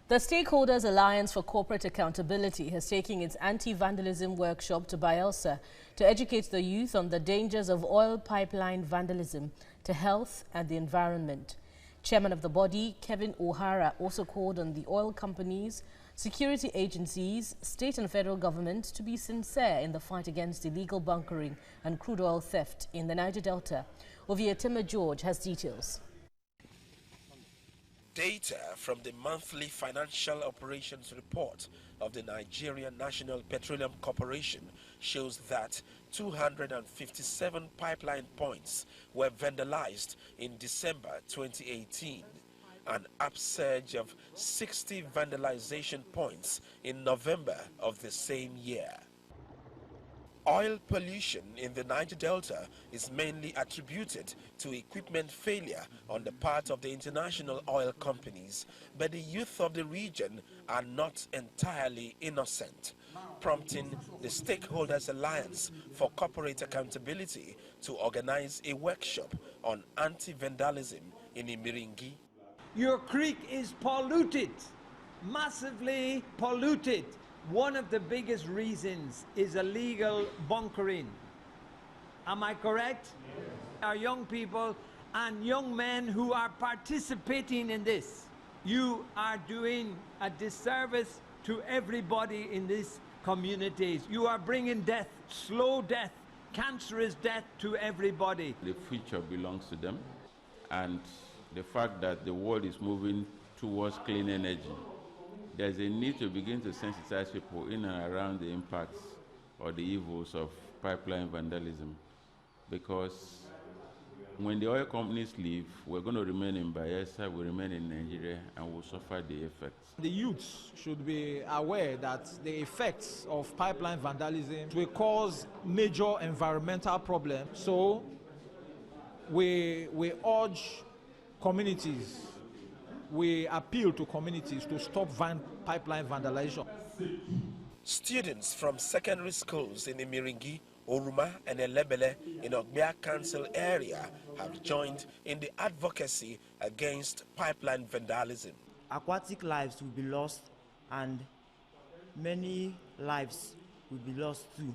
The Stakeholders Alliance for Corporate Accountability has taken its anti-vandalism workshop to Bayelsa to educate the youth on the dangers of oil pipeline vandalism to health and the environment. Chairman of the body, Kevin O'Hara, also called on the oil companies, security agencies, state and federal government to be sincere in the fight against illegal bunkering and crude oil theft in the Niger Delta. Ovietema George has details. Data from the monthly financial operations report of the Nigerian National Petroleum Corporation shows that 257 pipeline points were vandalized in December 2018, an upsurge of 60 vandalization points in November of the same year. Oil pollution in the Niger Delta is mainly attributed to equipment failure on the part of the international oil companies, but the youth of the region are not entirely innocent, prompting the Stakeholders Alliance for Corporate Accountability to organize a workshop on anti-vandalism in Imiringi. Your creek is polluted, massively polluted. One of the biggest reasons is illegal bunkering. Am I correct? Yes. Our young people and young men who are participating in this, you are doing a disservice to everybody in these communities. You are bringing death, slow death, cancerous death to everybody. The future belongs to them, and the fact that the world is moving towards clean energy, there's a need to begin to sensitize people in and around the impacts or the evils of pipeline vandalism. Because when the oil companies leave, we're going to remain in Bayelsa, we'll remain in Nigeria, and we'll suffer the effects. The youths should be aware that the effects of pipeline vandalism will cause major environmental problems. So we urge communities, we appeal to communities to stop pipeline vandalization. Students from secondary schools in Imiringi, Oruma and Elebele in Ogbia Council area have joined in the advocacy against pipeline vandalism. Aquatic lives will be lost and many lives will be lost too.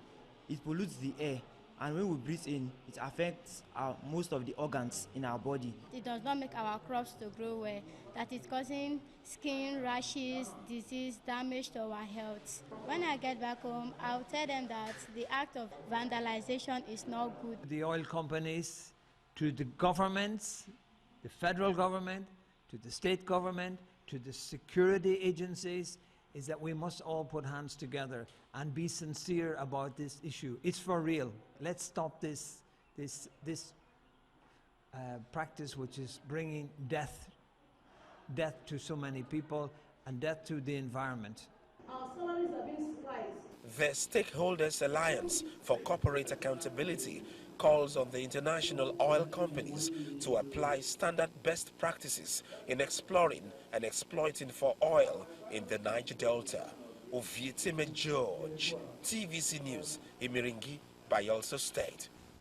It pollutes the air, and when we breathe in, it affects most of the organs in our body. It does not make our crops to grow well. That is causing skin rashes, disease, damage to our health. When I get back home, I'll tell them that the act of vandalization is not good. The oil companies, to the governments, the federal government, to the state government, to the security agencies, is that we must all put hands together and be sincere about this issue. It's for real. Let's stop this practice which is bringing death to so many people and death to the environment. Our salaries are being sliced. The Stakeholders Alliance for Corporate Accountability calls on the international oil companies to apply standard best practices in exploring and exploiting for oil in the Niger Delta. Ovietema George, TVC News, Imiringi, Bayelsa State.